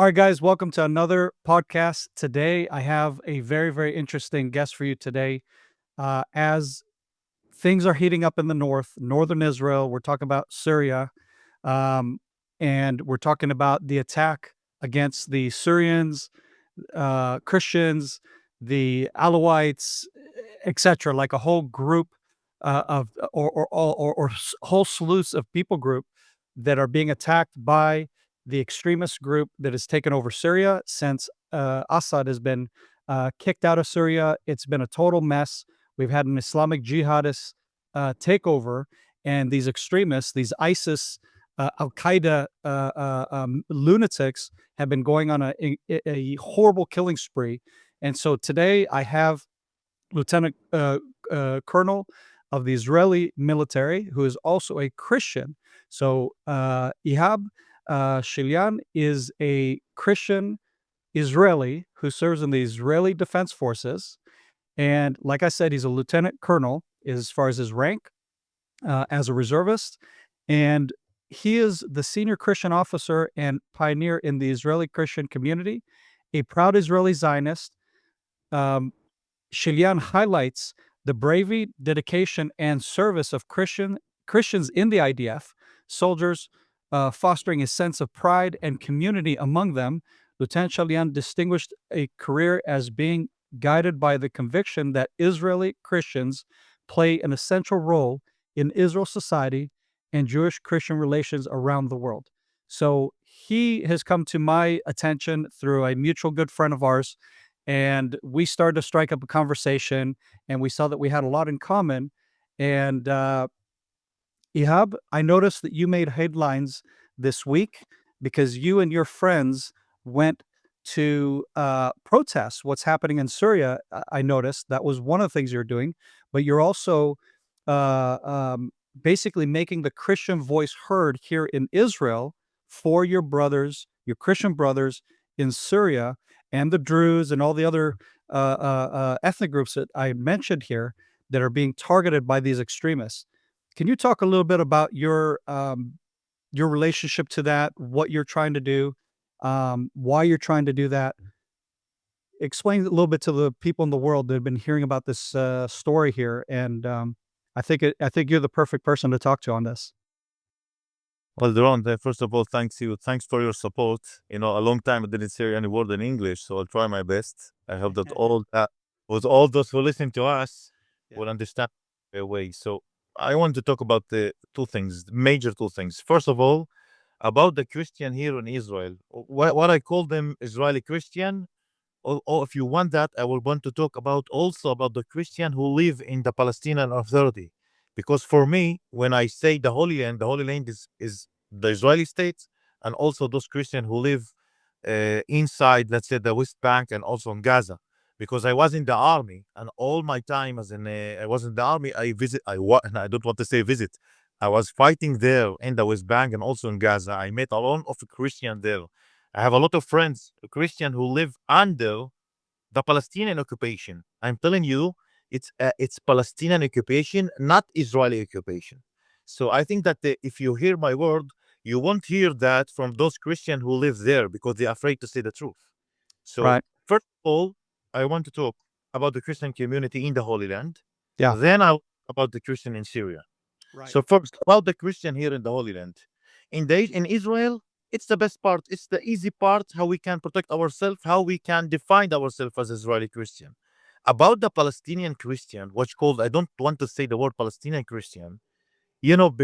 All right, guys, welcome to another podcast. Today, I have a very, very interesting guest for you today. As things are heating up in the northern Israel, we're talking about Syria, um, and we're talking about the attack against the Syrians, Christians, the Alawites, etc., like a whole group of whole slews of people group that are being attacked by the extremist group that has taken over Syria since Assad has been kicked out of Syria. It's been a total mess. We've had an Islamic jihadist takeover, and these extremists, these ISIS, Al Qaeda lunatics, have been going on a horrible killing spree. And so today I have Lieutenant Colonel of the Israeli military, who is also a Christian. So Ihab Shlayan is a Christian Israeli who serves in the Israeli Defense Forces. And like I said, he's a lieutenant colonel as far as his rank as a reservist. And he is the senior Christian officer and pioneer in the Israeli Christian community, a proud Israeli Zionist. Um, Shilyan highlights the bravery, dedication, and service of Christians in the IDF soldiers, fostering a sense of pride and community among them. Lieutenant Shilyan distinguished a career as being guided by the conviction that Israeli Christians play an essential role in Israel society and Jewish-Christian relations around the world. So he has come to my attention through a mutual good friend of ours, and we started to strike up a conversation, and we saw that we had a lot in common. And Ihab, I noticed that you made headlines this week because you and your friends went to protest what's happening in Syria. I noticed that was one of the things you're doing, but you're also uh, um, basically making the Christian voice heard here in Israel for your brothers, your Christian brothers in Syria, and the Druze and all the other ethnic groups that I mentioned here that are being targeted by these extremists. Can you talk a little bit about your relationship to that, what you're trying to do, why you're trying to do that? Explain a little bit to the people in the world that have been hearing about this story here, and I think you're the perfect person to talk to on this. Well, Duran, first of all, thanks you. Thanks for your support. A long time I didn't say any word in English, so I'll try my best. I hope that all those who listen to us Yeah. will understand the way. So I want to talk about the two things, major two things. First of all, about the Christian here in Israel. What I call them Israeli Christian, or if you want that, I will want to talk about also about the Christian who live in the Palestinian Authority. Because for me, when I say the Holy Land is the Israeli state, and also those Christians who live inside, let's say, the West Bank and also in Gaza. Because I was in the army, and all my time as I was in the army, and I don't want to say visit. I was fighting there in the West Bank and also in Gaza. I met a lot of Christian there. I have a lot of friends, Christian, who live under the Palestinian occupation. I'm telling you, it's Palestinian occupation, not Israeli occupation. So I think that if you hear my word, you won't hear that from those Christians who live there because they're afraid to say the truth. So Right. first of all, I want to talk about the Christian community in the Holy Land. Yeah. Then I'll about the Christian in Syria. Right. So first, about the Christian here in the Holy Land. In Israel, it's the best part. It's the easy part, how we can protect ourselves, how we can define ourselves as Israeli Christian. About the Palestinian Christian, what's called, I don't want to say the word Palestinian Christian.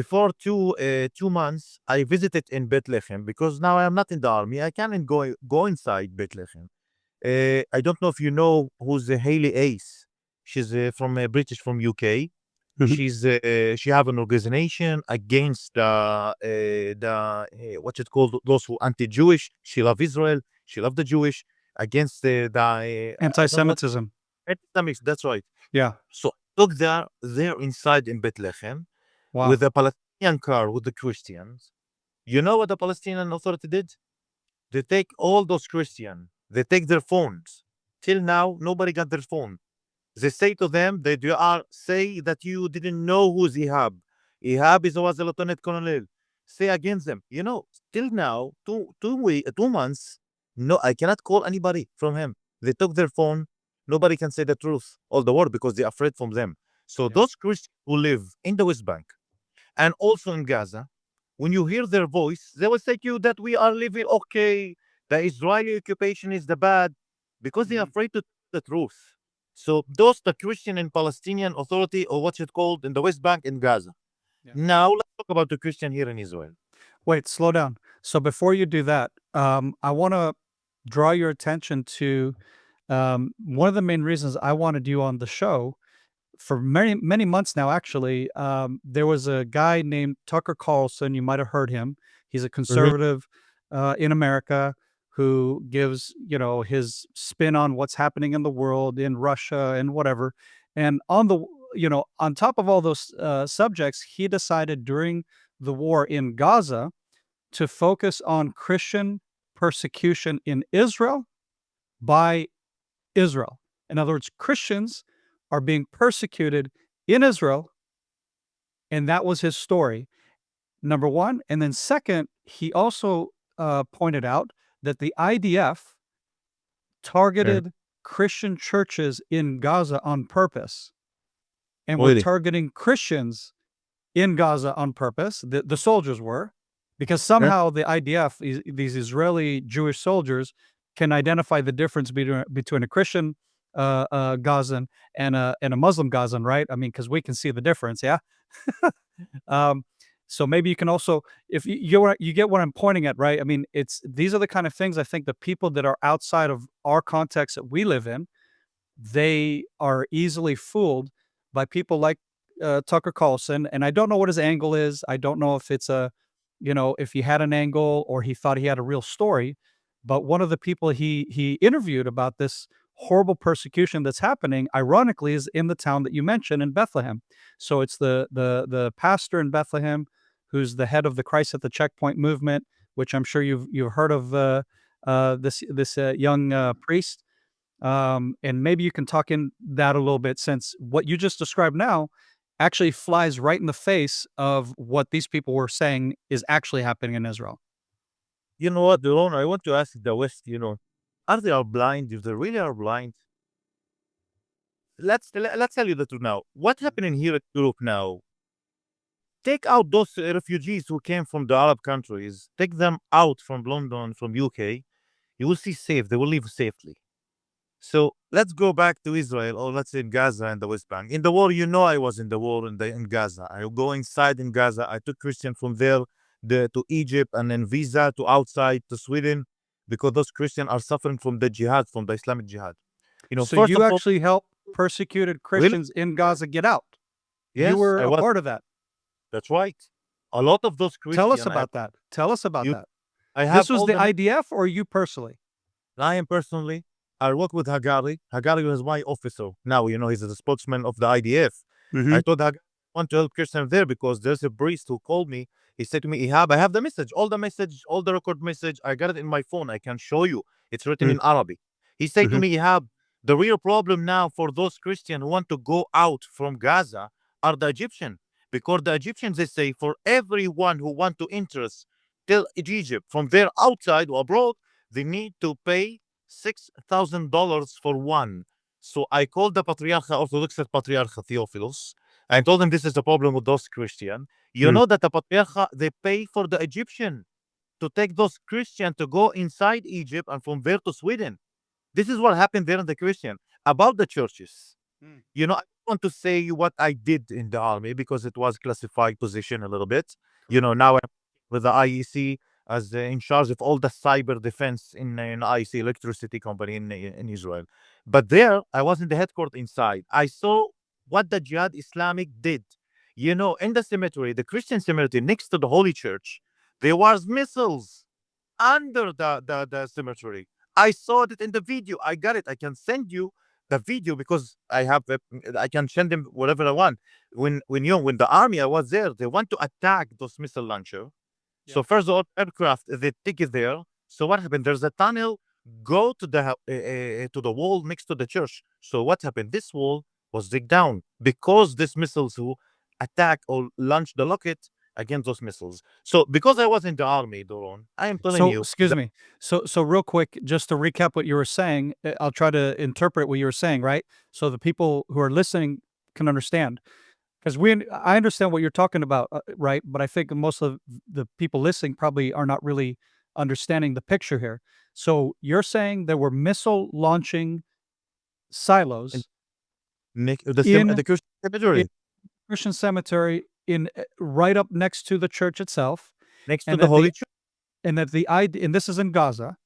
Before 2 months, I visited in Bethlehem because now I am not in the army. I can't go inside Bethlehem. I don't know if you know who's Haley Ace. She's from British from UK. Mhm. She have an organization against what's it called, those who anti-Jewish. She love Israel. She love the Jewish against I don't know what Anti-Semitism. anti-Semitic. That's right. Yeah. So look there inside in Bethlehem Wow. with a Palestinian car with the Christians. You know what the Palestinian Authority did? They take all those Christians. They take their phones. Till now, nobody got their phone. They say to them that you are say that you didn't know who's Ihab. Ihab was a lieutenant colonel. Say against them. Till now, 2 months, No, I cannot call anybody from him. They took their phone. Nobody can say the truth all the world because they're afraid from them. So Yeah. those Christians who live in the West Bank and also in Gaza, when you hear their voice, they will say to you that we are living okay. The Israeli occupation is the bad because they are Mhm. afraid to tell the truth. So those the Christian and Palestinian Authority or what's it called in the West Bank in Gaza. Yeah. Now let's talk about the Christian here in Israel. Wait, slow down. So before you do that, I want to draw your attention to one of the main reasons I wanted you on the show for many months now. Actually, there was a guy named Tucker Carlson. You might have heard him. He's a Mm-hmm. conservative in America who gives his spin on what's happening in the world, in Russia, and whatever. And on top of all those subjects, he decided during the war in Gaza to focus on Christian persecution in Israel by Israel. In other words, Christians are being persecuted in Israel, and that was his story, number one. And then, second, he also pointed out that the IDF Yeah. targeted Christian churches in Gaza on purpose and were Really? targeting Christians in Gaza on purpose. The soldiers were, because Yeah. somehow the IDF, these Israeli Jewish soldiers, can identify the difference between a Christian Gazan and a Muslim Gazan, right? I mean, because we can see the difference, yeah. um, so maybe you can also, if you get what I'm pointing at, right? I mean, it's these are the kind of things I think the people that are outside of our context that we live in, they are easily fooled by people like Tucker Carlson. And I don't know what his angle is. I don't know if it's if he had an angle or he thought he had a real story. But one of the people he interviewed about this horrible persecution that's happening, ironically, is in the town that you mentioned in Bethlehem. So it's the pastor in Bethlehem who's the head of the Christ at the Checkpoint movement, which I'm sure you've heard of this young priest, and maybe you can talk in that a little bit, since what you just described now actually flies right in the face of what these people were saying is actually happening in Israel. You know what, Delon? I want to ask the West, are they are blind? If they really are blind, let's tell you the truth now. What Mm. happening here in Europe now? Take out those refugees who came from the Arab countries. Take them out from London, from UK. You will see safe. They will live safely. So let's go back to Israel, or let's say in Gaza and the West Bank. In the war, I was in the war in Gaza. I go inside in Gaza. I took Christian from there to Egypt and then visa to outside to Sweden because those Christians are suffering from the jihad, from the Islamic jihad. So First you of all, actually helped persecuted really? Christians in Gaza get out. You Yes, were I a was. part of that. That's right. A lot of those Tell us Christians, about that. Tell us about you, that. I have This was all the the IDF or you personally? I am personally, I work with Hagari. Hagari was my officer. Now, he's the spokesman of the IDF. I Mhm. told Hagari I want to help Christian there because there's a priest who called me. He said to me, Ihab, I have the message, all the record message. I got it in my phone. I can show you. It's written Mm, in Arabic. He said to mhm. me, Ihab, the real problem now for those Christians who want to go out from Gaza are the Egyptians. Because the Egyptians, they say, for everyone who want to enter till Egypt from there outside or abroad, they need to pay $6,000 for one. So I called the Patriarcha, Orthodox Patriarcha Theophilus. I told him this is the problem with those Christian. You Mm. know that the Patriarcha, they pay for the Egyptian to take those Christian to go inside Egypt and from there to Sweden. This is what happened there in the Christian. About the churches, Mm. I want to say what I did in the army because it was classified position a little bit. Correct. Now I'm with the IEC as in charge of all the cyber defense in IEC electricity company in Israel. But there, I was in the headquarters inside. I saw what the Jihad Islamic did. In the cemetery, the Christian cemetery next to the Holy Church, there was missiles under the cemetery. I saw it in the video. I got it. I can send you the video because I can send them whatever I want. When the army I was there, they want to attack those missile launcher. Yeah. So first all aircraft they take it there. So what happened? There's a tunnel go to the wall next to the church. So what happened? This wall was dig down because these missiles who attack or launch the rocket against those missiles. So because I was in the army, Doron, I am telling So, you excuse that me. So real quick, just to recap what you were saying, I'll try to interpret what you were saying, right? So the people who are listening can understand. Because I understand what you're talking about, right? But I think most of the people listening probably are not really understanding the picture here. So you're saying there were missile launching in silos the in Christian in cemetery Christian cemetery in right up next to the church itself, next to and the that the Holy Church. and that the ID and this is in Gaza,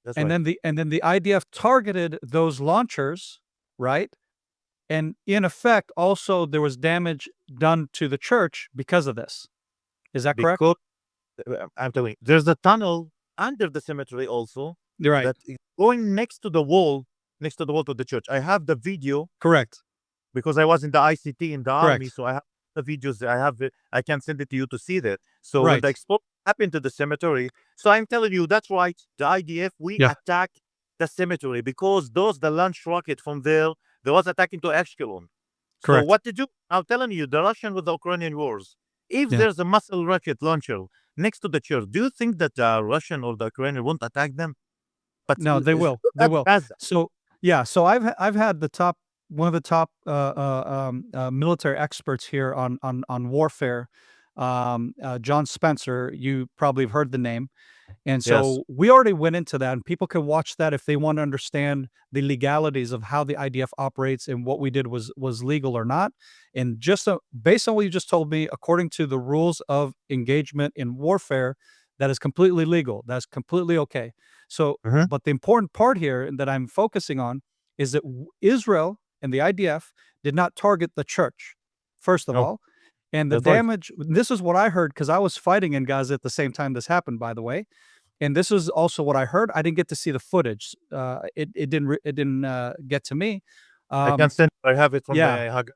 That's and right. then the IDF targeted those launchers, right? And in effect, also there was damage done to the church because of this. Is that correct? Because I'm telling you, there's a tunnel under the cemetery also You're right. that is going next to the wall to the church. I have the video Correct. because I was in the ICT in the army, Correct. so I have the videos. I have it. I can send it to you to see that. So when the Right. explosion happened to the cemetery, so I'm telling you, that's right. The IDF we Yeah. attack the cemetery because those the launch rocket from there, they was attacking to Ashkelon. So Correct. what to do? I'm telling you, the Russian with the Ukrainian wars. If Yeah. there's a missile rocket launcher next to the church, do you think that the Russian or the Ukrainian won't attack them? But No, they will. look They at will. Gaza. So yeah. So I've had the top one of the top military experts here on warfare, John Spencer. You probably have heard the name. And Yes. so we already went into that, and people can watch that if they want to understand the legalities of how the IDF operates and what we did was legal or not. And just based on what you just told me, according to the rules of engagement in warfare, that is completely legal. That's completely okay. So, Hmm. but the important part here that I'm focusing on is that Israel and the IDF did not target the church, first of No, all. And the that's right. damage, this is what I heard because I was fighting in Gaza at the same time this happened, by the way, and this is also what I heard. I didn't get to see the footage. It didn't get to me. I can Um, send. I have it from yeah, the Haga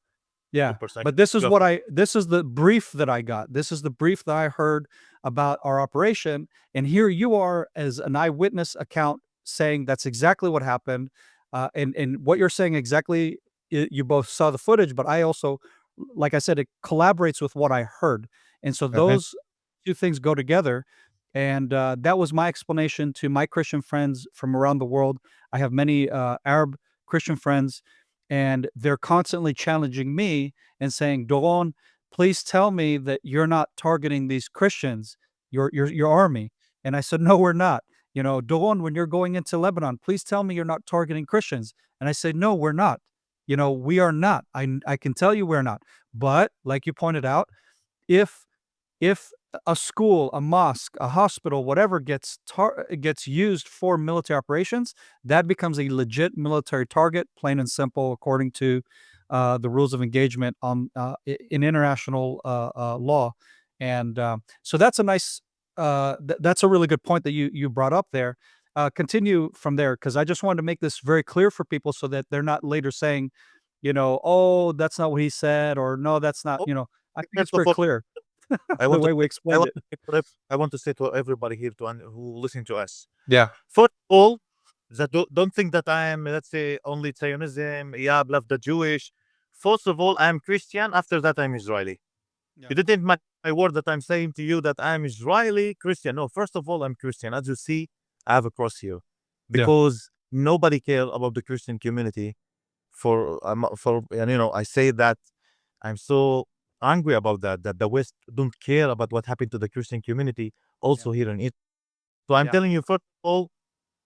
yeah. super second. But this is Go what for I this is the brief that I got. This is the brief that I heard about our operation. And here you are as an eyewitness account saying that's exactly what happened. And what you're saying exactly, you both saw the footage, but I also, like I said, it collaborates with what I heard. And so it. those two things go together. And that was my explanation to my Christian friends from around the world. I have many Arab Christian friends, and they're constantly challenging me and saying, "Doron, please tell me that you're not targeting these Christians, your army." And I said, "No, we're not." You know, Doron, when you're going into Lebanon, please tell me you're not targeting Christians. And I said, "No, we're not. You know, we are not. I can tell you we're not." But like you pointed out, if if a school, a mosque, a hospital, whatever gets used for military operations, that becomes a legit military target, plain and simple, according to the rules of engagement on in international law. And so that's a nice, that's a really good point that you brought up there. Continue from there because I just wanted to make this very clear for people so that they're not later saying, you know, oh, that's not what he said, or no, that's not, Oh, you know. I think it's first of very all, clear I the want to way we I explained want it. to say to I want to say to everybody here who listen to us. Yeah. First of all, that don't think that I am, let's say, only Zionism. Yeah, I love the Jewish. First of all, I'm Christian. After that, I'm Israeli. Yeah. You didn't my word that I'm saying to you that I'm Israeli Christian. No, first of all, I'm Christian. As you see, I have a cross here Yeah. because nobody care about the Christian community. For and I say that I'm so angry about that the West don't care about what happened to the Christian community Yeah. also here in it. So I'm Yeah. telling you, first of all,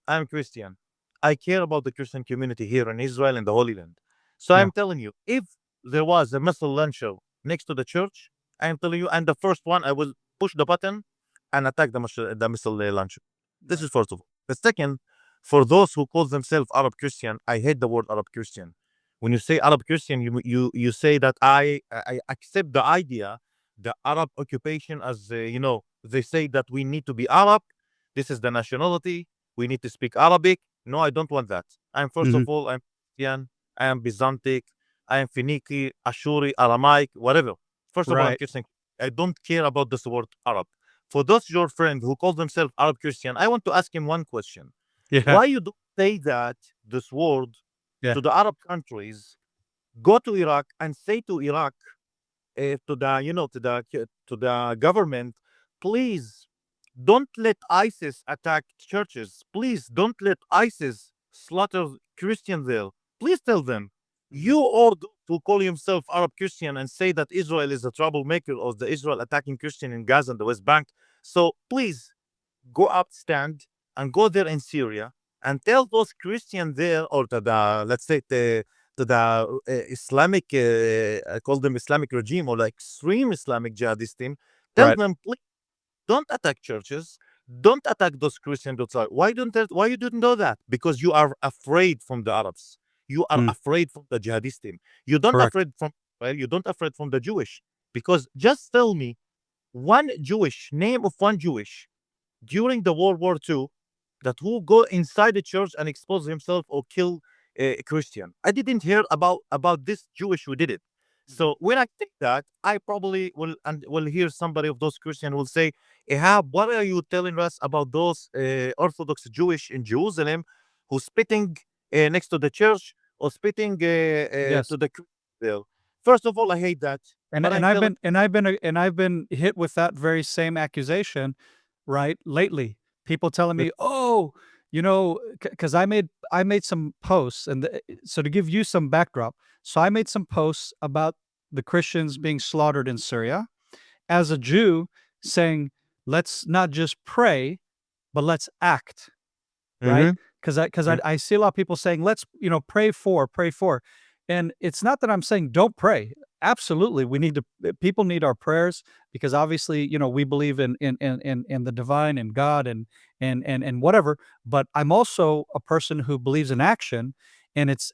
I'm Christian. I care about the Christian community here in Israel and the Holy Land. So Yeah. I'm telling you, if there was a missile launcher next to the church, I'm telling you, and the first one, I will push the button and attack the missile launcher. This Right. is first of all. The second, for those who call themselves Arab Christian, I hate the word Arab Christian. When you say Arab Christian, you say that I accept the idea, the Arab occupation as they say that we need to be Arab. This is the nationality. We need to speak Arabic. No, I don't want that. I'm first of Mhm. all, I'm Christian. I am Byzantic. I am Phoenician, Ashuri, Aramaic, whatever. First of all, I'm Right. Christian. I don't care about this word Arab. For those your friends who call themselves Arab Christian, I want to ask him one question. Yeah. Why you don't say that this word Yeah. to the Arab countries? Go to Iraq and say to Iraq, to the to the government, please don't let ISIS attack churches. Please don't let ISIS slaughter Christians there. Please tell them, Mhm. you all who call yourself Arab Christian and say that Israel is a troublemaker or the Israel attacking Christian in Gaza and the West Bank. So please go up, stand, and go there in Syria and tell those Christians there, or to the, let's say, to the Islamic, I call them Islamic regime or like extreme Islamic jihadist team, tell Right. them, please don't attack churches. Don't attack those Christians outside. Why you didn't know that? Because you are afraid from the Arabs. You are Mm, afraid from the jihadist team. You don't correct. afraid from Israel. You don't afraid from the Jewish. Because just tell me one Jewish name of one Jewish during the World War II that who go inside the church and expose himself or kill a Christian. I didn't hear about this Jewish who did it. Mhm. So when I think that, I probably will hear somebody of those Christian will say, "Ehab, what are you telling us about those Orthodox Jewish in Jerusalem who spitting next to the church or spitting Yes. to the there?" First of all, I hate that, And but and I'm I've telling. been and I've been and I've been hit with that very same accusation, right, lately. People telling me, "Oh, because I made some posts, and so to give you some backdrop, so I made some posts about the Christians being slaughtered in Syria as a Jew, saying, "Let's not just pray, but let's act." Right? Mhm, 'Cause I see a lot of people saying, "Let's, pray for." And it's not that I'm saying don't pray. Absolutely, we need to people need our prayers because obviously, we believe in the divine and God and whatever, but I'm also a person who believes in action, and it's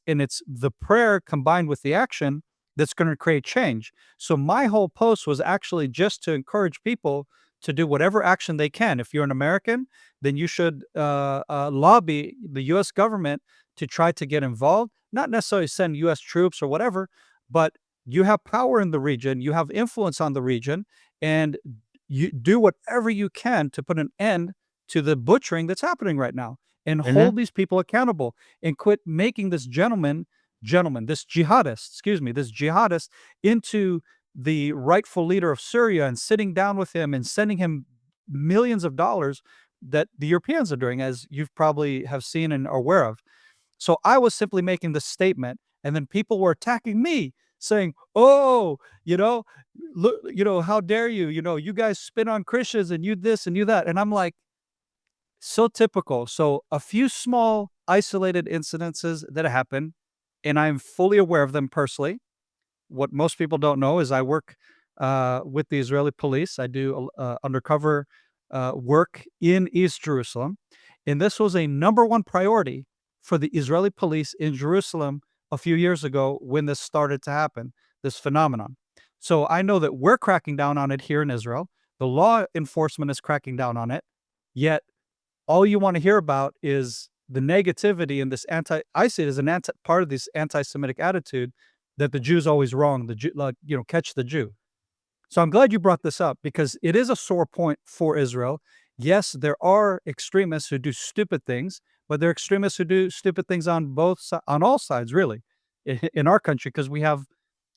the prayer combined with the action that's gonna create change. So my whole post was actually just to encourage people to do whatever action they can. If you're an American, then you should lobby the U.S. government to try to get involved. Not necessarily send U.S. troops or whatever, but you have power in the region, you have influence on the region, and you do whatever you can to put an end to the butchering that's happening right now, and mhm, hold these people accountable, and quit making this this jihadist, excuse me, this jihadist into the rightful leader of Syria and sitting down with him and sending him millions of dollars that the Europeans are doing, as you've probably have seen and are aware of. So I was simply making this statement, and then people were attacking me, saying, "Oh, look, how dare you? You guys spin on Christians and you this and you that." And I'm like, so typical. So a few small isolated incidences that happen, and I'm fully aware of them personally. What most people don't know is I work with the Israeli police. I do undercover work in East Jerusalem. And this was a number one priority for the Israeli police in Jerusalem a few years ago when this started to happen, this phenomenon. So I know that we're cracking down on it here in Israel. The law enforcement is cracking down on it. Yet all you want to hear about is the negativity and this I see it as an part of this anti-Semitic attitude that the Jew's always wrong, the Jew, like, catch the Jew. So I'm glad you brought this up because it is a sore point for Israel. Yes, there are extremists who do stupid things, but there are extremists who do stupid things on all sides, really, in our country because we have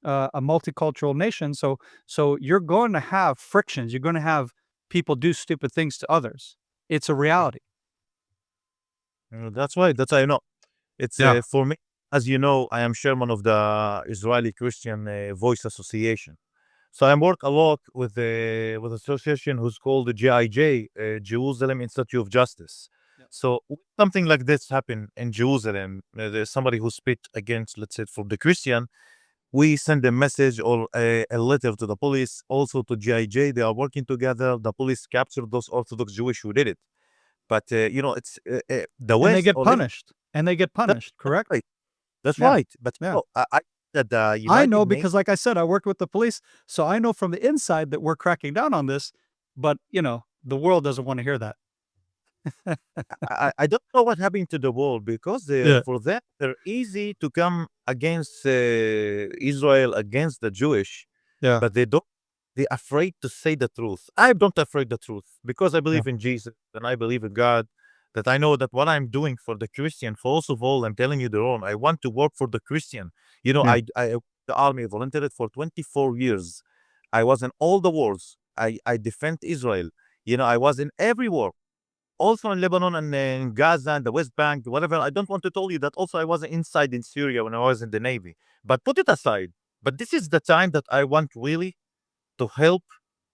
a multicultural nation. So you're going to have frictions. You're going to have people do stupid things to others. It's a reality. That's right. That's how you know. It's Yeah. for me, as you know, I am chairman of the Israeli Christian Voice Association. So I work a lot with association who's called the JIJ, Jerusalem Institute of Justice. Yep. So when something like this happen in Jerusalem, there's somebody who spit against, let's say, for the Christian. We send a message or a letter to the police, also to JIJ. They are working together. The police captured those Orthodox Jewish who did it. But it's the And they West get already. punished. And they get That, punished, that's correct? right. That's Yeah. right. But Yeah. I that the I United know Nations. because like I said, I worked with the police, so I know from the inside that we're cracking down on this, but, the world doesn't wanna hear that. I don't know what happened to the world because Yeah. for them they're easy to come against Israel against the Jewish, Yeah. but they're afraid to say the truth. I don't afraid the truth because I Yeah. believe in Jesus and I believe in God. That I know that what I'm doing for the Christian, first of all, I'm telling you the wrong. I want to work for the Christian. Yeah. I the army volunteered for 24 years. I was in all the wars. I defend Israel. I was in every war, also in Lebanon and in Gaza and the West Bank, whatever. I don't want to tell you that also I was inside in Syria when I was in the Navy. But put it aside. But this is the time that I want really to help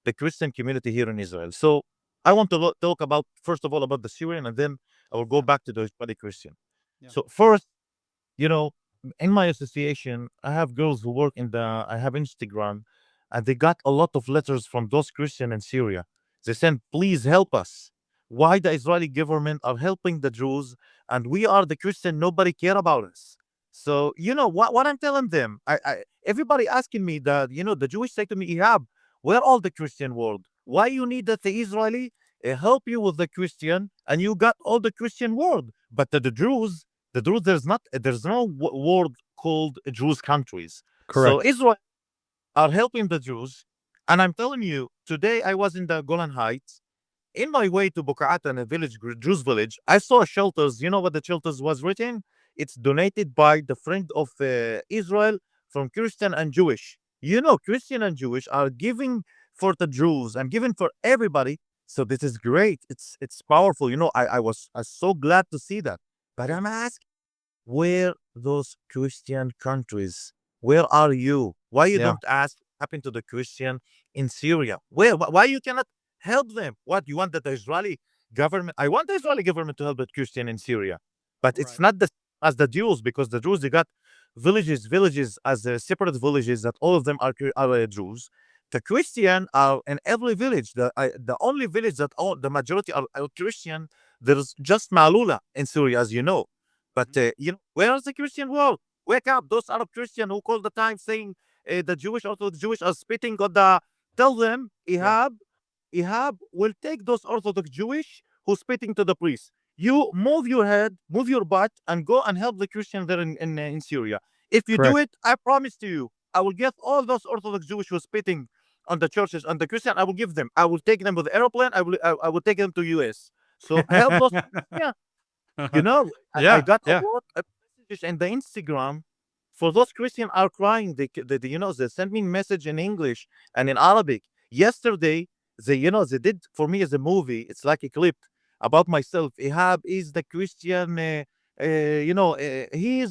the Christian community here in Israel. So I want to talk about, first of all, about the Syrian, and then I will go Yeah. back to the Israeli Christian. Yeah. So first, you know, in my association, I have girls who work I have Instagram, and they got a lot of letters from those Christians in Syria. They said, please help us. Why the Israeli government are helping the Jews, and we are the Christian, nobody care about us. So, what I'm telling them, everybody asking me that, the Jewish say to me, Ihab, where all the Christian world? Why you need that the Israeli help you with the Christian, and you got all the Christian world? But the Druze, there's no word called Jews countries. So Correct. Israel are helping the Jews, and I'm telling you, today I was in the Golan Heights. In my way to Buka'at, a village, Jews village, I saw shelters. You know what the shelters was written? It's donated by the friend of Israel from Christian and Jewish. Christian and Jewish are giving for the Jews and giving for everybody. So this is great. It's powerful. I was so glad to see that. But Yeah. I'm asking, where those Christian countries? Where are you? Why you Yeah. don't ask what happened to the Christian in Syria? Where? Why you cannot help them? What you want that the Israeli government? I want the Israeli government to help the Christian in Syria, but it's Right. not the as the Jews, because the Jews, they got villages as separate villages that all of them are Jews. The Christian are in every village. The only village that all the majority are Christian. There's just Malula in Syria, as you know. But Mhm. where is the Christian world? Wake up! Those Arab Christians who call the time saying the Jewish, also the Jewish are spitting on the. Tell them, Yeah. Ihab will take those Orthodox Jewish who spitting to the priest. You move your head, move your butt, and go and help the Christians there in Syria. If you do Correct. it, I promise to you, I will get all those Orthodox Jewish who spitting on the churches and the Christian. I will give them. I will take them with the airplane. I will take them to US. So help those. Yeah, I Yeah. got a Yeah. lot of messages in the Instagram for those Christians are crying. They sent me message in English and in Arabic. Yesterday, they did for me as a movie. It's like a clip about myself. Ihab is the Christian, he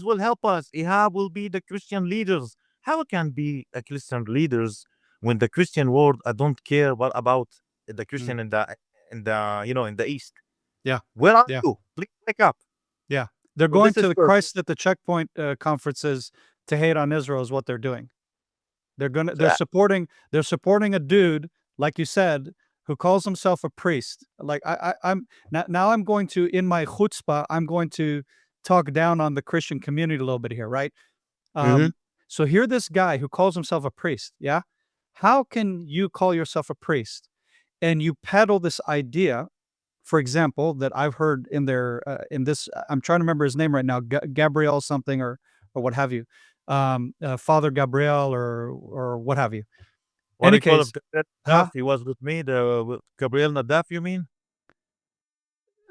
will help us. Ihab will be the Christian leaders. How can be a Christian leaders when the Christian world, I don't care what about the Mm. Christian in the East? Yeah. Where are Yeah. you? Please wake up. Yeah. They're So going this to is the first. Christ at the checkpoint conferences to hate on Israel is what they're doing. So, They're supporting a dude, like you said, who calls himself a priest. Like I'm now I'm going to, in my chutzpah, I'm going to talk down on the Christian community a little bit here, right? mhm. Um, so here this guy who calls himself a priest, yeah? How can you call yourself a priest and you peddle this idea, for example, that I've heard in their in this I'm trying to remember his name right now, Gabriel something or what have you. Father Gabriel or what have you. What do Any you call him? case, Gabriel Nadaf? huh? He was with me. With Gabriel Nadaf, you mean?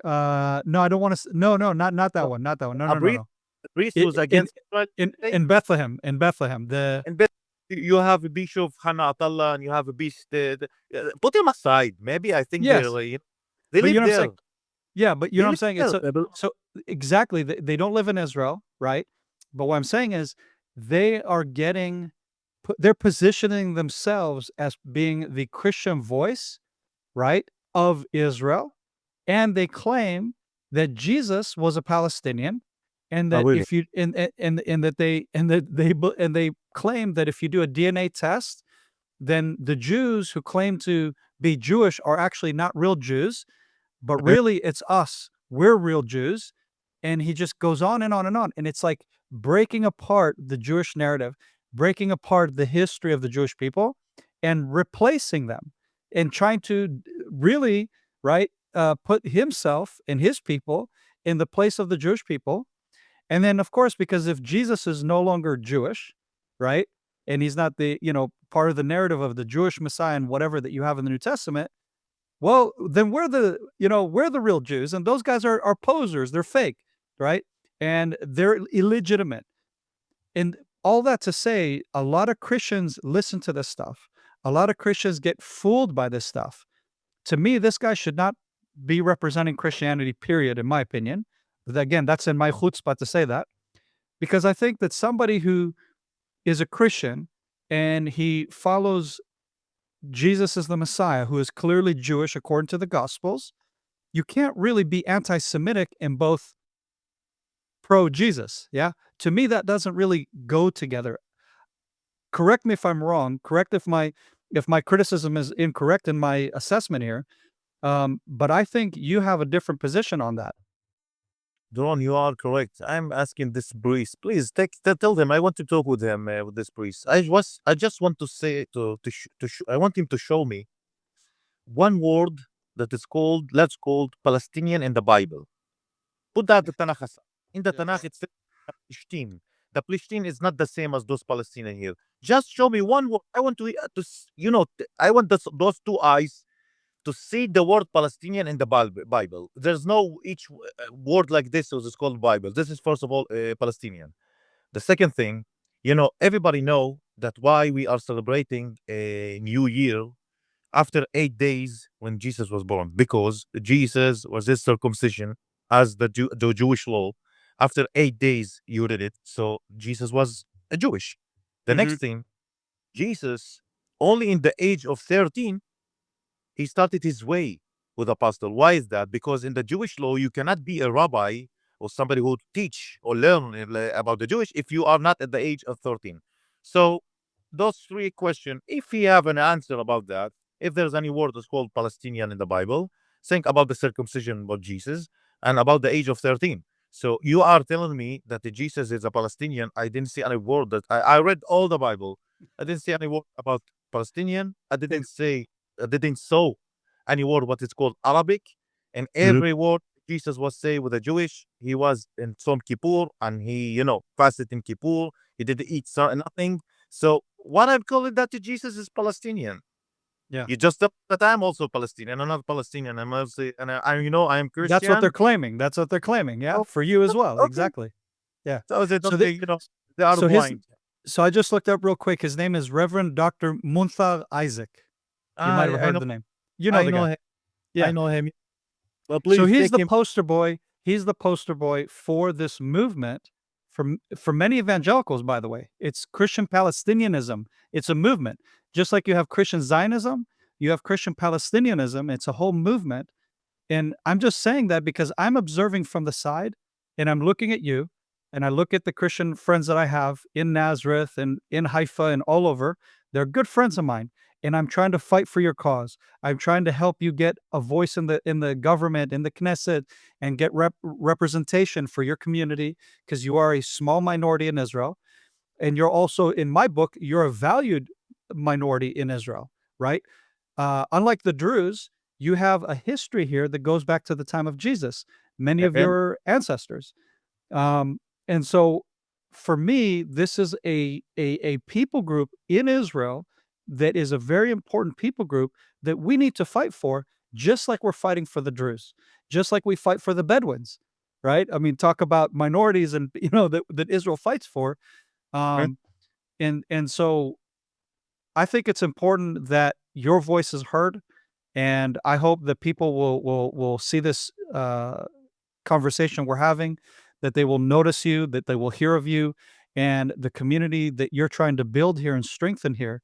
No, I don't want to. No, no, not that No, one, not that one. No, a no, no, priest, no. a priest I- who's In against Israel. Say? in Bethlehem, in Bethlehem. The And then you have a Bishop Hana Atallah, and you have a beast. Put him aside. Maybe I think they're Yes, they but you live know what I'm there. saying. Yeah, but you know They what I'm live saying. It's there. so exactly. They don't live in Israel, right? But what I'm saying is they are getting. They're positioning themselves as being the Christian voice, right, of Israel, and they claim that Jesus was a Palestinian, and Oh, that really? if you and they claim that if you do a DNA test, then the Jews who claim to be Jewish are actually not real Jews, but Mhm. really it's us. We're real Jews. And he just goes on and on and on. And it's like breaking apart the Jewish narrative, breaking apart the history of the Jewish people and replacing them and trying to really, right, put himself and his people in the place of the Jewish people. And then, of course, because if Jesus is no longer Jewish, right, and he's not the, part of the narrative of the Jewish Messiah and whatever that you have in the New Testament, well, then we're the real Jews, and those guys are posers. They're fake, right? And they're illegitimate. And all that to say, a lot of Christians listen to this stuff. A lot of Christians get fooled by this stuff. To me, this guy should not be representing Christianity, period, in my opinion. But again, that's in my chutzpah to say that, because I think that somebody who is a Christian and he follows Jesus as the Messiah, who is clearly Jewish according to the Gospels, you can't really be anti Semitic and both pro Jesus. Yeah. To me, that doesn't really go together. Correct me if I'm wrong. Correct if my criticism is incorrect in my assessment here. But I think you have a different position on that. Doron, you are correct. I'm asking this priest, please tell them I want to talk with him, with this priest. I just want to say I want him to show me one word that is called, let's call Palestinian in the Bible. Put that the Tanakh aside. In the Yeah. Tanakh, it's Palestine. The Palestine is not the same as those Palestinian here. Just show me one word. I want I want those two eyes to see the word Palestinian in the Bible. There's no each word like this is called Bible. This is first of all Palestinian. The second thing, everybody know that why we are celebrating a New Year after 8 days when Jesus was born, because Jesus was his circumcision as the Jewish law. After 8 days, you did it, so Jesus was a Jewish. The next Mhm. thing, Jesus only in the age of 13 he started his way with apostle. Why is that? Because in the Jewish law, you cannot be a rabbi or somebody who teach or learn about the Jewish if you are not at the age of 13. So those three questions, if you have an answer about that, if there's any word that's called Palestinian in the Bible, think about the circumcision about Jesus and about the age of 13. So you are telling me that the Jesus is a Palestinian. I didn't see any word that I read all the Bible. I didn't see any word about Palestinian. I didn't saw any word what is called Arabic. And Mhm. every word Jesus was say with the Jewish, he was in Som Kippur and he, fasted in Kippur. He didn't eat nothing. So what I'm calling that to Jesus is Palestinian. Yeah. You just tell that I'm also Palestinian. I'm not Palestinian. I'm also, and I am That's what they're Christian. claiming. That's what they're claiming. Yeah. Oh, For you as well. okay. Exactly. Yeah. So they So don't, the they are so his blind. so I just looked up real quick. His name is Reverend Dr. Munthar Isaac. You might have I heard know, the name. You know I the know guy. him. I Yeah. know him. But So please take him. he's the poster boy for this movement for many evangelicals, by the way. It's Christian Palestinianism. It's a movement. Just like you have Christian Zionism, you have Christian Palestinianism. It's a whole movement. And I'm just saying that because I'm observing from the side and I'm looking at you and I look at the Christian friends that I have in Nazareth and in Haifa and all over. They're good friends of mine. And I'm trying to fight for your cause. I'm trying to help you get a voice in the government, in the Knesset, and get representation for your community because you are a small minority in Israel. And you're also, in my book, you're a valued minority in Israel, right? Unlike the Druze, you have a history here that goes back to the time of Jesus, many of Amen. your ancestors. Um, and so for me, this is a people group in Israel that is a very important people group that we need to fight for, just like we're fighting for the Druze, just like we fight for the Bedouins, right? I mean, talk about minorities and that Israel fights for. Amen. Um, and so I think it's important that your voice is heard, and I hope that people will see this conversation we're having, that they will notice you, that they will hear of you, and the community that you're trying to build here and strengthen here.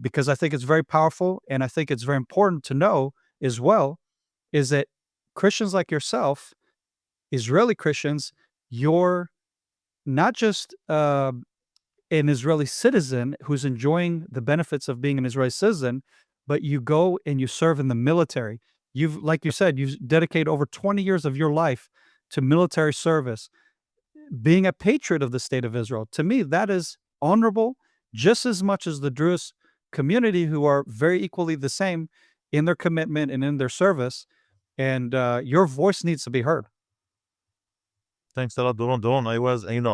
Because I think it's very powerful, and I think it's very important to know as well is that Christians like yourself, Israeli Christians, you're not just an Israeli citizen who's enjoying the benefits of being an Israeli citizen, but you go and you serve in the military. You've, like you said, you dedicate over 20 years of your life to military service, being a patriot of the state of Israel. To me, that is honorable just as much as the Druze community, who are very equally the same in their commitment and in their service. And your voice needs to be heard. Thanks a lot, Doron. Doron,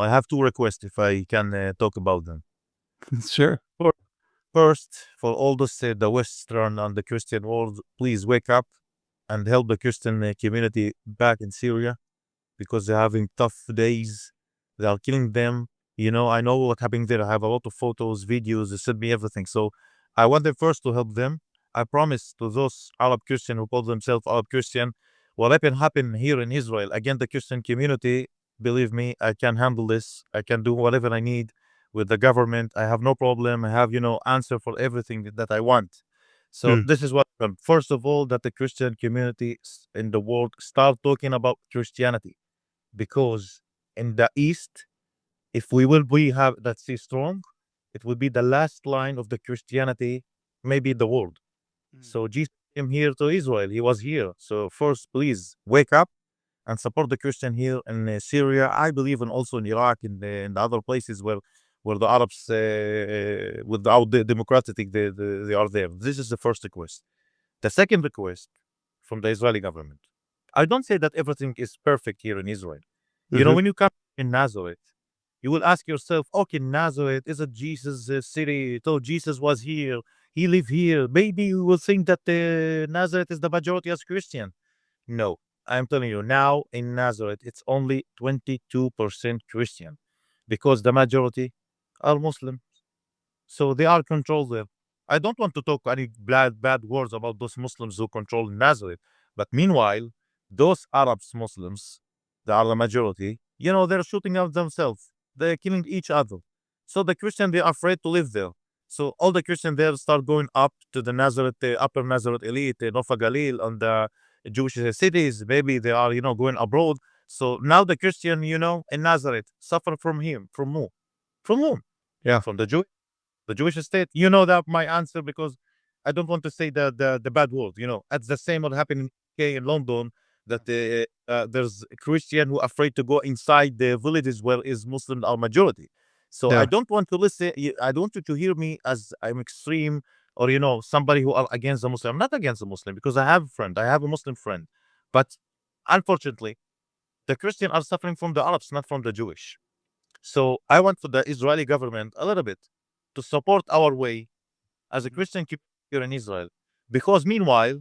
I have two requests if I can talk about them. Sure. For- First, for all those the Western and the Christian world, please wake up and help the Christian community back in Syria because they're having tough days. They are killing them. I know what happened there. I have a lot of photos, videos. They sent me everything. So I want them first to help them. I promise to those Arab Christian who call themselves Arab Christian, whatever happen here in Israel against the Christian community, believe me, I can handle this. I can do whatever I need with the government. I have no problem. I have, answer for everything that I want. So Mm, this is what first of all, that the Christian community in the world start talking about Christianity, because in the East, if we have that stay strong, it will be the last line of the Christianity, maybe the world. mm, So Jesus came here to Israel. He was here. So first, please wake up and support the Christian here in Syria. I believe, and also in Iraq, in the other places where the Arabs, without the democratic, they are there. This is the first request. The second request from the Israeli government. I don't say that everything is perfect here in Israel. mhm. When you come in Nazareth, you will ask yourself, okay, Nazareth is a Jesus city. So Jesus was here. He lived here. Maybe you will think that Nazareth is the majority as Christian. No, I'm telling you now in Nazareth, it's only 22% Christian, because the majority are Muslim. So they are controlled there. I don't want to talk any bad words about those Muslims who control Nazareth. But meanwhile, those Arabs Muslims, they are the majority, they're shooting at themselves. They're killing each other. So the Christian, they're afraid to live there. So all the Christian there start going up to the Nazareth, upper Nazareth elite, Nofa Galil, and the Jewish cities. Maybe they are, going abroad. So now the Christian, in Nazareth, suffer from him. From who? From whom? Yeah, From the Jewish state. You know that my answer, because I don't want to say the bad word. It's the same what happened in UK, in London, that there's a Christian who are afraid to go inside the villages where is Muslim are majority. So I yeah, don't want to listen. I don't want you to hear me as I'm extreme, or somebody who are against the Muslim. I'm not against the Muslim, because I have a friend. I have a Muslim friend, but unfortunately, the Christian are suffering from the Arabs, not from the Jewish. So I want for the Israeli government a little bit to support our way as a mhm, Christian community here in Israel, because meanwhile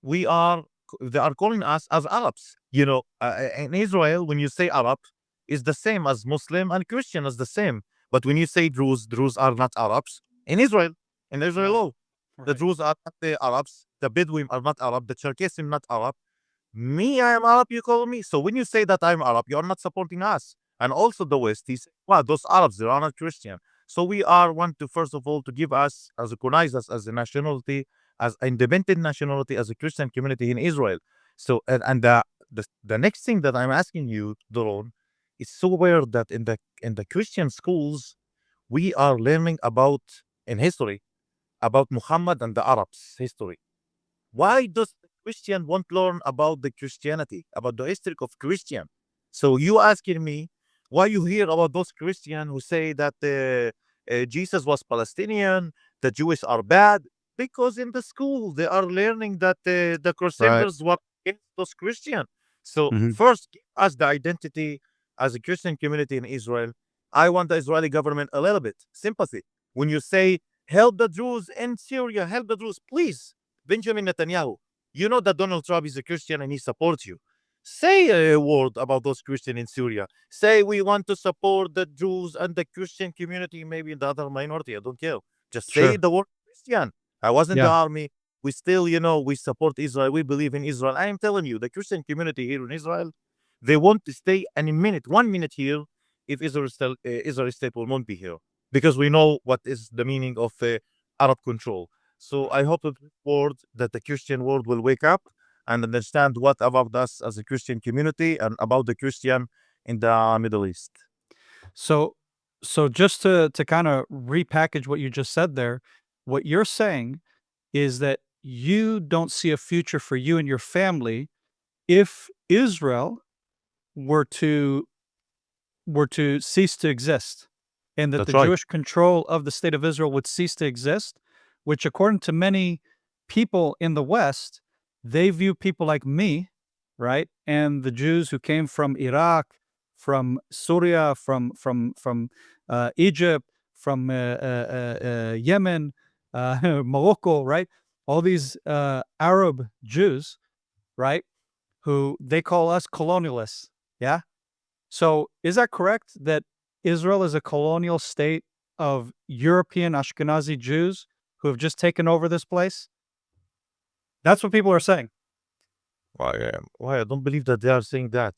we are they are calling us as Arabs. In Israel, when you say Arab, is the same as Muslim, and Christian is the same. But when you say Druze are not Arabs in Israel. In Israel right, law, the right. Druze are not the Arabs, the Bedouin are not Arab, the Cherkessim not Arab. Me, I am Arab, you call me. So when you say that I'm Arab, you're not supporting us. And also the West, he said, wow, those Arabs, they are not Christian. So we are want to, first of all, to give us, as recognize us as a nationality, as independent nationality, as a Christian community in Israel. So, and the next thing that I'm asking you, Doron, it's so weird that in the Christian schools, we are learning about, in history, about Muhammad and the Arabs history. Why does the Christian want to learn about the Christianity, about the history of Christian? So you asking me why you hear about those Christian who say that Jesus was Palestinian, the Jewish are bad, because in the school they are learning that the Right. Crusaders were against those Christian. So Mhm. first, give us the identity as a Christian community in Israel. I want the Israeli government a little bit sympathy. When you say help the Jews in Syria, help the Jews, please Benjamin Netanyahu, you know that Donald Trump is a Christian and he supports you. Say a word about those Christians in Syria. Say we want to support the Jews and the Christian community, maybe the other minority. I don't care. Just say Sure. the word Christian. I was in the Yeah. army. We still, we support Israel. We believe in Israel. I am telling you, the Christian community here in Israel, they want to stay any minute, 1 minute here, if Israel state will not be here, because we know what is the meaning of Arab control. So I hope that the Christian world will wake up and understand what about us as a Christian community and about the Christian in the Middle East. So so just to kinda repackage what you just said there, what you're saying is that you don't see a future for you and your family if Israel were to cease to exist, and that the That's right. Jewish control of the state of Israel would cease to exist, which according to many people in the West, they view people like me, right? And the Jews who came from Iraq, from Syria, from Egypt, from Yemen, Morocco, right? All these Arab Jews, right? Who they call us colonialists. Yeah. So, is that correct that Israel is a colonial state of European Ashkenazi Jews who have just taken over this place? That's what people are saying. Why? I don't believe that they are saying that.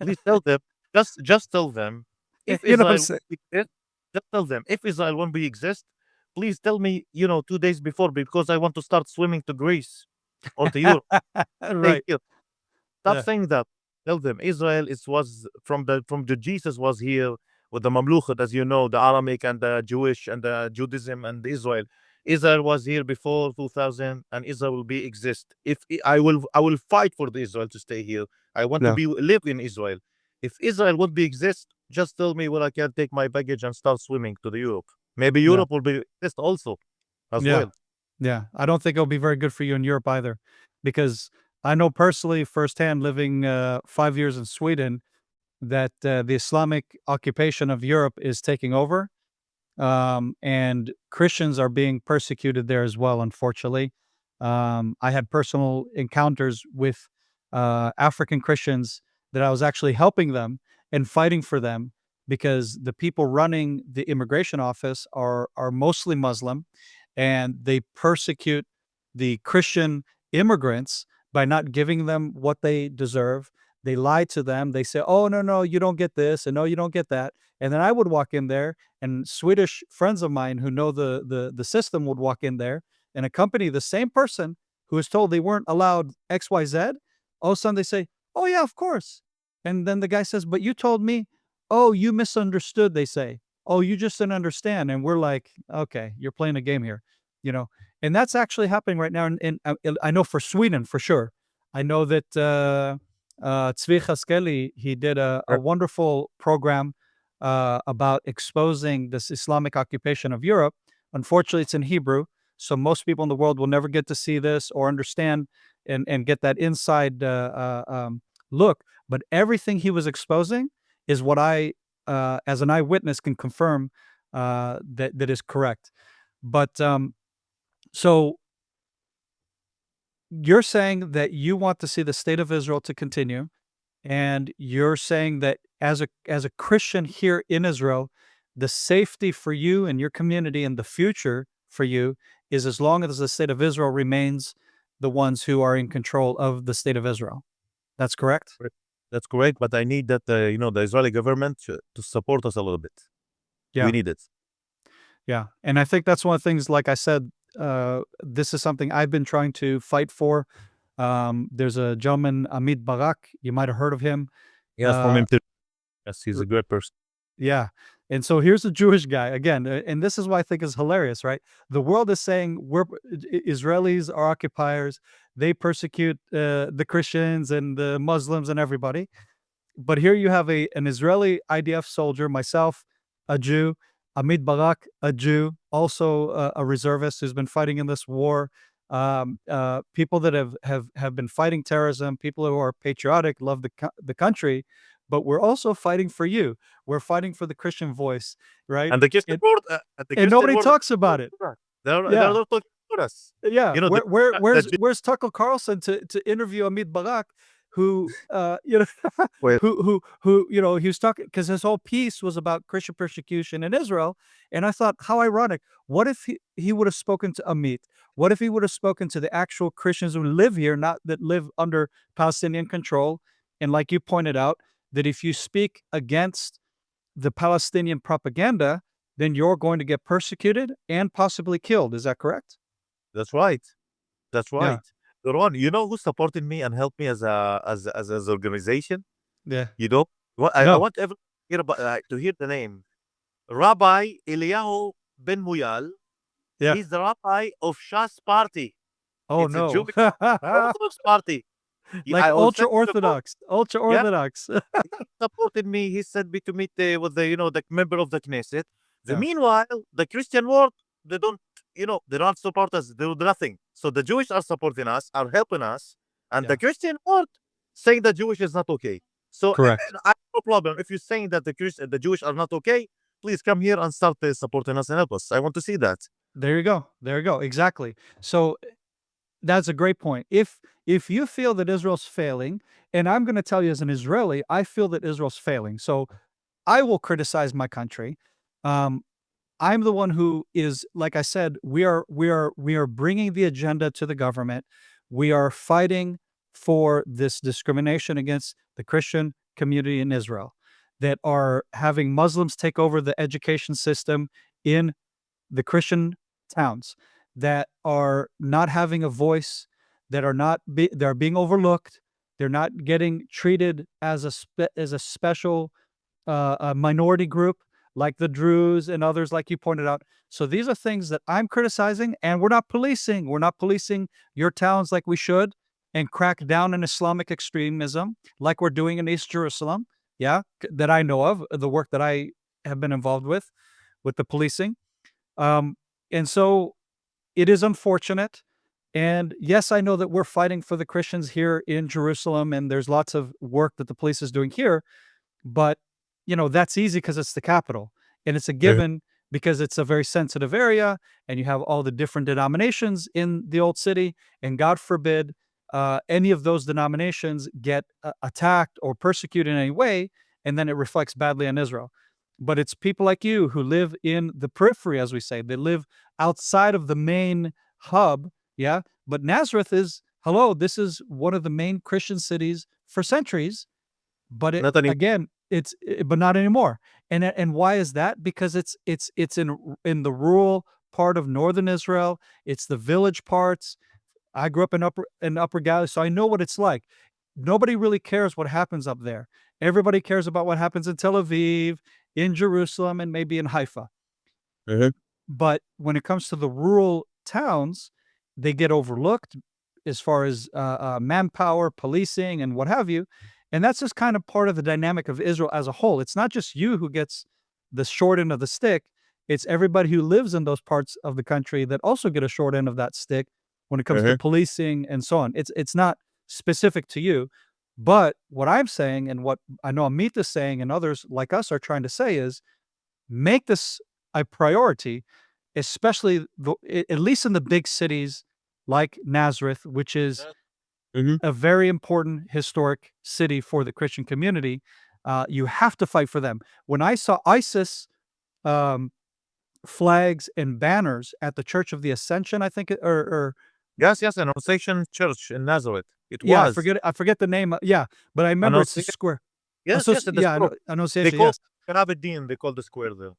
Please tell them. Just tell them if You know what I'm Israel saying? won't exist. Just tell them if Israel won't be exist. Please tell me. 2 days before because I want to start swimming to Greece or to Europe. Stay Right. here. Stop Yeah. saying that. Tell them Israel is was from the Jesus was here with the Mamluchat, as you know, the Aramic and the Jewish and the Judaism and Israel. Israel was here before 2000, and Israel will be exist. If I will fight for the Israel to stay here. I want to Yeah. be live in Israel. If Israel would be exist, just tell me where I can take my baggage and start swimming to the Europe. Maybe Yeah. Europe will be exist also as Yeah. well. Yeah. I don't think it'll be very good for you in Europe either, because I know personally firsthand, living 5 years in Sweden, that the Islamic occupation of Europe is taking over, and Christians are being persecuted there as well, unfortunately. I had personal encounters with African Christians that I was actually helping them and fighting for them, because the people running the immigration office are mostly Muslim, and they persecute the Christian immigrants by not giving them what they deserve. They lie to them. They say, "Oh, no, no, you don't get this, and no, you don't get that." And then I would walk in there, and Swedish friends of mine who know the system would walk in there and accompany the same person who was told they weren't allowed XYZ. All of a sudden they say, "Oh yeah, of course." And then the guy says, "But you told me." "Oh, you misunderstood," they say. "Oh, you just didn't understand." And we're like, "Okay, you're playing a game here." You know, and that's actually happening right now. I know for Sweden for sure. I know that Tzvi Chaskeli, he did a wonderful program about exposing this Islamic occupation of Europe. Unfortunately, it's in Hebrew, so most people in the world will never get to see this or understand and get that inside look. But everything he was exposing is what I, as an eyewitness, can confirm that is correct. But so you're saying that you want to see the state of Israel to continue, and you're saying that as a Christian here in Israel, the safety for you and your community and the future for you is as long as the state of Israel remains the ones who are in control of the state of Israel. That's correct? Correct. That's correct, but I need that the Israeli government to support us a little bit. We Yeah. need it. Yeah. And I think that's one of the things, like I said, this is something I've been trying to fight for. There's a gentleman, Amit Barak. You might have heard of him. Yes, from Uh, him too. Yes, he's a great person. Yeah. And so here's a Jewish guy again, and this is what I think is hilarious, right? The world is saying Israelis are occupiers. They persecute the Christians and the Muslims and everybody. But here you have an Israeli IDF soldier, myself, a Jew, Amit Barak, a Jew, also a reservist who's been fighting in this war. People that have been fighting terrorism, people who are patriotic, love the country, but we're also fighting for you. We're fighting for the Christian voice, right? And the Christian And, world, and the and Christian nobody world, talks about it. they're Yeah. not talking about us. Yeah, You know, the, the Jew- where's Tucker Carlson to interview Amit Barak, who well, who he was talking, because his whole piece was about Christian persecution in Israel, and I thought, how ironic. What if he would have spoken to Amit? What if he would have spoken to the actual Christians who live here, not that live under Palestinian control? And like you pointed out, that if you speak against the Palestinian propaganda, then you're going to get persecuted and possibly killed. Is that correct? that's right. That's Yeah. right. Ron, you know who supported me and helped me as organization? Yeah. You know, I No. want everyone to hear the name Rabbi Eliyahu Ben Muyal. Yeah. He's the rabbi of Shas party. Oh, It's a no. Jewish Orthodox party. Like I will ultra send you the book. orthodox, ultra Yeah, orthodox. he supported me. He sent me to meet with the member of the Knesset. Yeah. Meanwhile, the Christian world, they don't support us. They do nothing. So the Jewish are supporting us, are helping us, and the Yeah. Christian world saying the Jewish is not okay. So Correct. I have no problem if you're saying that the Jewish are not okay. Please come here and start supporting us and help us. I want to see that. There you go. There you go. Exactly. So that's a great point. If you feel that Israel's failing, and I'm going to tell you as an Israeli, I feel that Israel's failing. So I will criticize my country. Um, I'm the one who is, like I said, we are bringing the agenda to the government. We are fighting for this discrimination against the Christian community in Israel that are having Muslims take over the education system in the Christian towns, that are not having a voice, that are not they're being overlooked. They're not getting treated as as a special a minority group like the Druze and others, like you pointed out. So these are things that I'm criticizing, and we're not policing. We're not policing your towns like we should, and crack down on Islamic extremism like we're doing in East Jerusalem. Yeah, that I know of, the work that I have been involved with the policing. Um, and so it is unfortunate. And yes, I know that we're fighting for the Christians here in Jerusalem, and there's lots of work that the police is doing here, but, that's easy because it's the capital, and it's a Mhm. given because it's a very sensitive area, and you have all the different denominations in the old city, and God forbid, any of those denominations get attacked or persecuted in any way, and then it reflects badly on Israel. But it's people like you who live in the periphery, as we say. They live outside of the main hub, yeah? But Nazareth is hello, this is one of the main Christian cities for centuries, but it Not any. again, but not anymore. And why is that? Because it's in the rural part of northern Israel. It's the village parts. I grew up in Upper Galilee, so I know what it's like. Nobody really cares what happens up there. Everybody cares about what happens in Tel Aviv, in Jerusalem, and maybe in Haifa. Mhm. But when it comes to the rural towns, they get overlooked as far as manpower, policing, and what have you. And that's just kind of part of the dynamic of Israel as a whole. It's not just you who gets the short end of the stick. It's everybody who lives in those parts of the country that also get a short end of that stick when it comes to Mhm. policing and so on. It's not specific to you. But what I'm saying, and what I know Amit is saying, and others like us are trying to say, is make this a priority, especially at least in the big cities like Nazareth, which is Mhm. a very important historic city for the Christian community. You have to fight for them. When I saw ISIS um, flags and banners at the Church of the Ascension, I think, or Yes, yes, Annunciation Church in Nazareth. It yeah, was I forget the name. Yeah, but I remember it's a Annunciation. square. Yes, yes, at the Yeah, square. They Annunciation. call Yes. Karabiddin, they call the square there.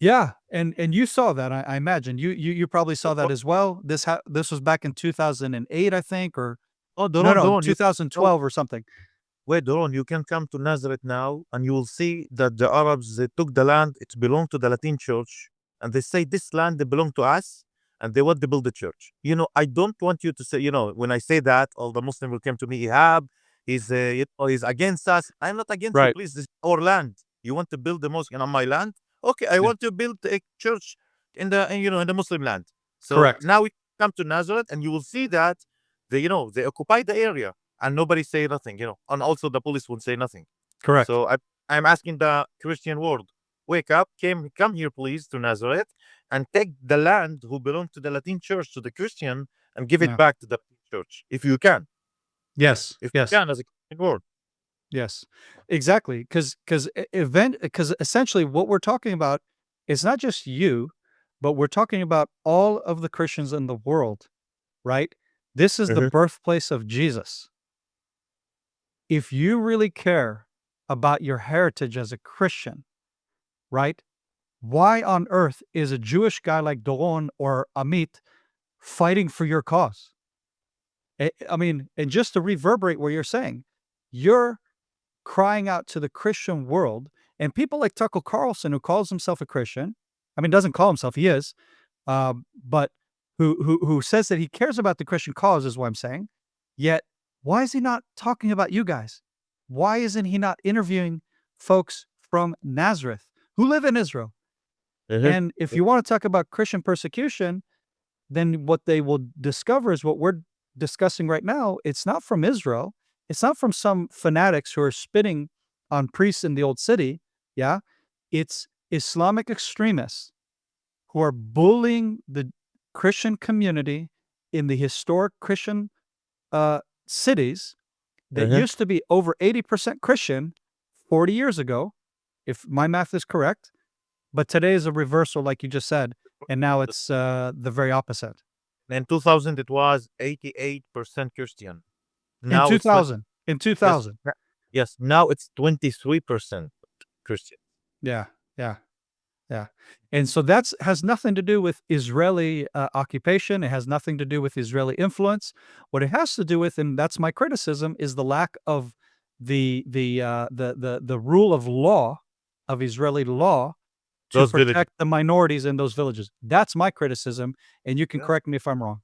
Yeah, and you saw that, I imagine. You probably saw that Oh, as well. This was back in 2008, I think, or oh, no, Doron, no, Doron, you no, 2012 or something. wait, Doron, you can come to Nazareth now and you will see that the Arabs, they took the land, it belonged to the Latin church, and they say this land, they belong to us, and they want to build a church. I don't want you to say, when I say that, all the Muslim will come to me, Ihab, he's against us. I'm not against you, Right. please. This is our land. You want to build the mosque on my land? Okay, I Yeah, want to build a church in the Muslim land. So correct, now we come to Nazareth, and you will see that they occupy the area and nobody say nothing, and also the police won't say nothing. correct. So I'm asking the Christian world, wake up, come here, please, to Nazareth, and take the land who belong to the Latin church to the Christian and give it Yeah. back to the church, if you can, Yes, if you yes, can, as a Christian world. yes. Exactly, because essentially what we're talking about is not just you, but we're talking about all of the Christians in the world, right? This is the Mhm. birthplace of Jesus. If you really care about your heritage as a Christian, right? Why on earth is a Jewish guy like Doron or Amit fighting for your cause? I mean, and just to reverberate what you're saying, you're crying out to the Christian world, and people like Tucker Carlson, who calls himself a Christian, I mean, doesn't call himself, he is, but who says that he cares about the Christian cause is what I'm saying. Yet, why is he not talking about you guys? Why isn't he not interviewing folks from Nazareth who live in Israel? Mhm. And if you want to talk about Christian persecution, then what they will discover is what we're discussing right now. It's not from Israel. It's not from some fanatics who are spitting on priests in the old city. Yeah. It's Islamic extremists who are bullying the Christian community in the historic Christian uh, cities that Mhm. used to be over 80% Christian 40 years ago, if my math is correct. But today is a reversal, like you just said, and now it's the very opposite. In 2000, it was 88% Christian. In Now it's 20, 2000, in yes, 2000. yes. Now it's 23% Christian. Yeah, yeah. Yeah. And so that's has nothing to do with Israeli occupation. It has nothing to do with Israeli influence. What it has to do with, and that's my criticism, is the lack of the rule of law of Israeli law to Those villages. protect the minorities in those villages. That's my criticism, and you can Yeah. correct me if I'm wrong.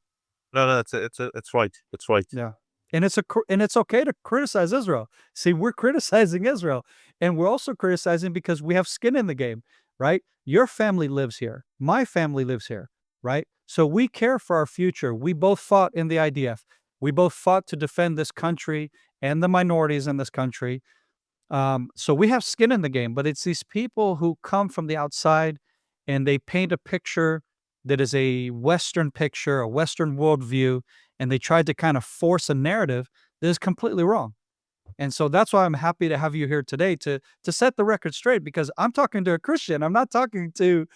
No, no, it's right. It's right. Yeah. And it's okay to criticize Israel. See, we're criticizing Israel, and we're also criticizing because we have skin in the game, right? Your family lives here. My family lives here, right? So we care for our future. We both fought in the IDF. We both fought to defend this country and the minorities in this country. So we have skin in the game, but it's these people who come from the outside and they paint a picture that is a Western picture, a Western worldview, and they try to kind of force a narrative that is completely wrong. And so that's why I'm happy to have you here today to set the record straight because I'm talking to a Christian. I'm not talking to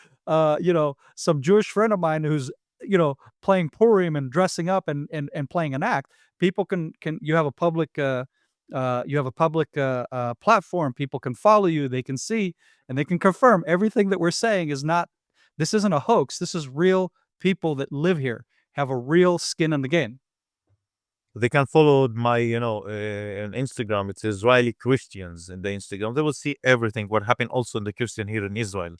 some Jewish friend of mine who's playing Purim and dressing up and playing an act. People can you have a public platform. People can follow you. They can see and they can confirm everything that we're saying is not. This isn't a hoax. This is real people that live here have a real skin in the game. They can follow my, on Instagram. It's Israeli Christians in the Instagram. They will see everything what happened also in the Christian here in Israel.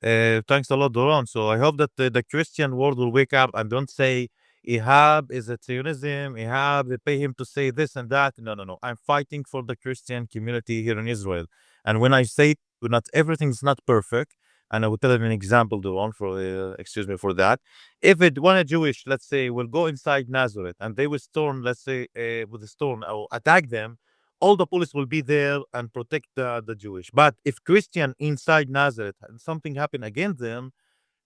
Thanks a lot, Doron. So I hope that the Christian world will wake up and don't say Ihab is a Zionism. Ihab, they pay him to say this and that. No, no, no. I'm fighting for the Christian community here in Israel. And when I say not everything's not perfect, and I will tell them an example, Doron, for excuse me for that. If it one a Jewish, let's say, will go inside Nazareth and they will storm, let's say, with a storm or attack them, all the police will be there and protect the Jewish. But if Christian inside Nazareth and something happen against them,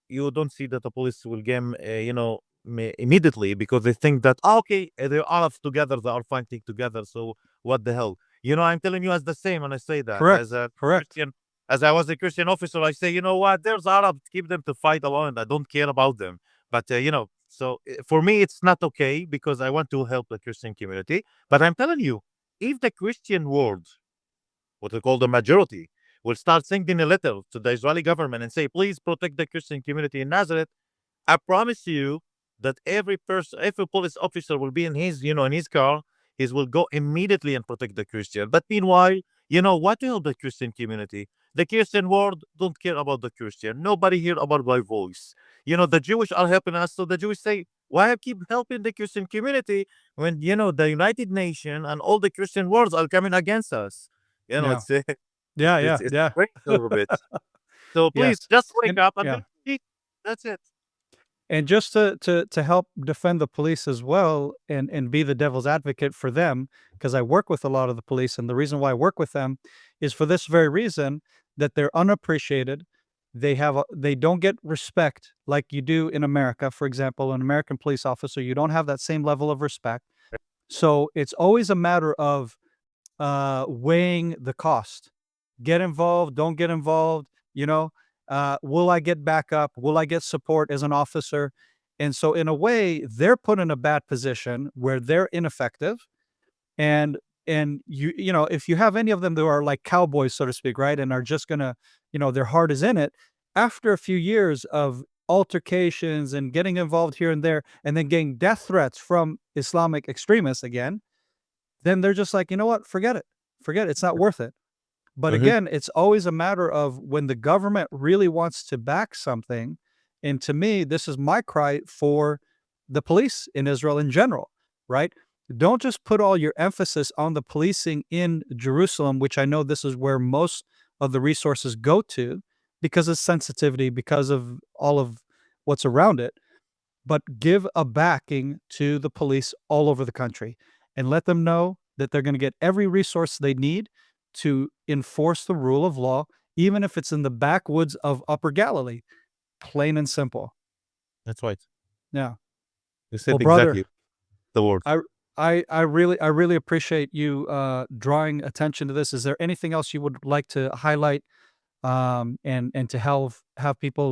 you don't see that the police will game, immediately because they think that okay, they're Arabs together, they are fighting together. So what the hell? I'm telling you as the same, and I say that as Correct. a Correct. Christian, as I was a Christian officer, I say, you know what? There's Arabs, keep them to fight alone. I don't care about them. But so for me, it's not okay because I want to help the Christian community. But I'm telling you, if the Christian world, what we call the majority, will start sending a letter to the Israeli government and say, please protect the Christian community in Nazareth, I promise you that every person, every police officer will be in his car. He will go immediately and protect the Christian. But meanwhile, what to help the Christian community? The Christian world don't care about the Christian. Nobody hear about my voice. The Jewish are helping us, so the Jewish say, "Why I keep helping the Christian community when the United Nations and all the Christian worlds are coming against us?" Yeah. It's Yeah. Yeah. it's Yeah. great a little bit. So please Yes. just wake And up and yeah. believe. That's it. And just to help defend the police as well and be the devil's advocate for them, because I work with a lot of the police, and the reason why I work with them is for this very reason that they're unappreciated. They don't get respect like you do in America. For example, an American police officer, you don't have that same level of respect. So it's always a matter of weighing the cost. Get involved, don't get involved, will I get backup? Will I get support as an officer? And so in a way, they're put in a bad position where they're ineffective. And if you have any of them that are like cowboys, so to speak, right, and are just gonna, their heart is in it, after a few years of altercations and getting involved here and there, and then getting death threats from Islamic extremists again, then they're just like, you know what, forget it. Forget it. It's not worth it. But Mhm. again, it's always a matter of when the government really wants to back something. And to me, this is my cry for the police in Israel in general, right? Don't just put all your emphasis on the policing in Jerusalem, which I know this is where most of the resources go to because of sensitivity, because of all of what's around it, but give a backing to the police all over the country and let them know that they're going to get every resource they need to enforce the rule of law, even if it's in the backwoods of Upper Galilee. Plain and simple. That's right. Yeah. You Well, said brother, exactly the word. I I really appreciate you drawing attention to this. Is there anything else you would like to highlight and to have people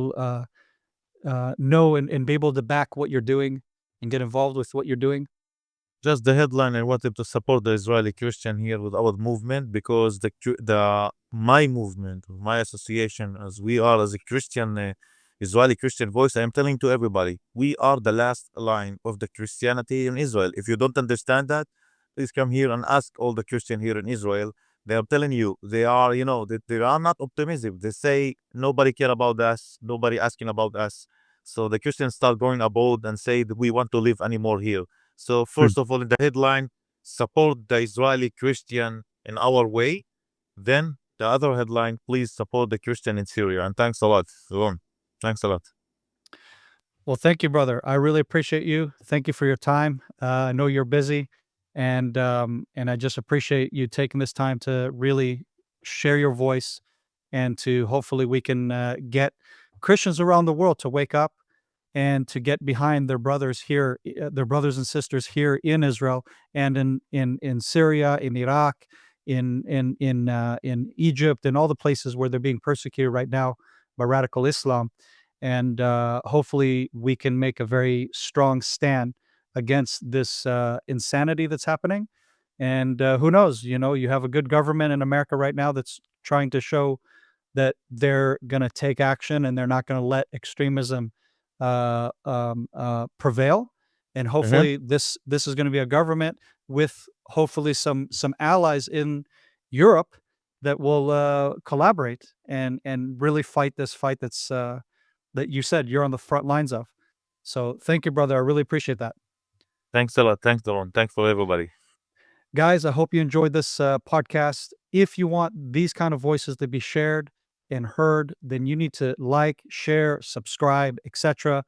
know and be able to back what you're doing and get involved with what you're doing? Just the headline, I wanted to support the Israeli Christian here with our movement because the my movement, my association, as we are as a Christian, Israeli Christian voice, I am telling to everybody, we are the last line of the Christianity in Israel. If you don't understand that, please come here and ask all the Christian here in Israel. They are telling you they are, they are not optimistic. They say nobody care about us, nobody asking about us. So the Christians start going abroad and say that we want to live anymore here. So Mm. first of all, in the headline, support the Israeli Christian in our way. Then the other headline, please support the Christian in Syria. And thanks a lot, Ron. Thanks a lot. Well, thank you, brother. I really appreciate you. Thank you for your time. I know you're busy, and I just appreciate you taking this time to really share your voice, and to hopefully we can get Christians around the world to wake up and to get behind their brothers here, their brothers and sisters here in Israel and in Syria, in Iraq, in Egypt, and all the places where they're being persecuted right now by radical Islam. And hopefully, we can make a very strong stand against this insanity that's happening. And who knows? You have a good government in America right now that's trying to show that they're going to take action and they're not going to let extremism prevail. And Mhm. hopefully, this is going to be a government with hopefully some allies in Europe that will collaborate and really fight this fight that you said you're on the front lines of. So thank you, brother. I really appreciate that. Thanks a lot. Thanks, Ron. Thanks for everybody. Guys, I hope you enjoyed this podcast. If you want these kind of voices to be shared and heard, then you need to like, share, subscribe, etc.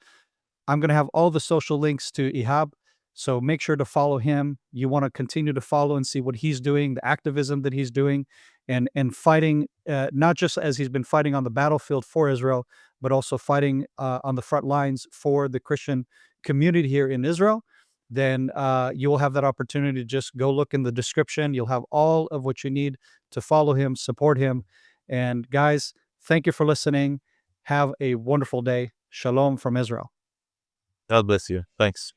I'm going to have all the social links to Ihab. So make sure to follow him. You want to continue to follow and see what he's doing, the activism that he's doing, and fighting, not just as he's been fighting on the battlefield for Israel, but also fighting on the front lines for the Christian community here in Israel. Then you will have that opportunity to just go look in the description. You'll have all of what you need to follow him, support him. And guys, thank you for listening. Have a wonderful day. Shalom from Israel. God bless you. Thanks.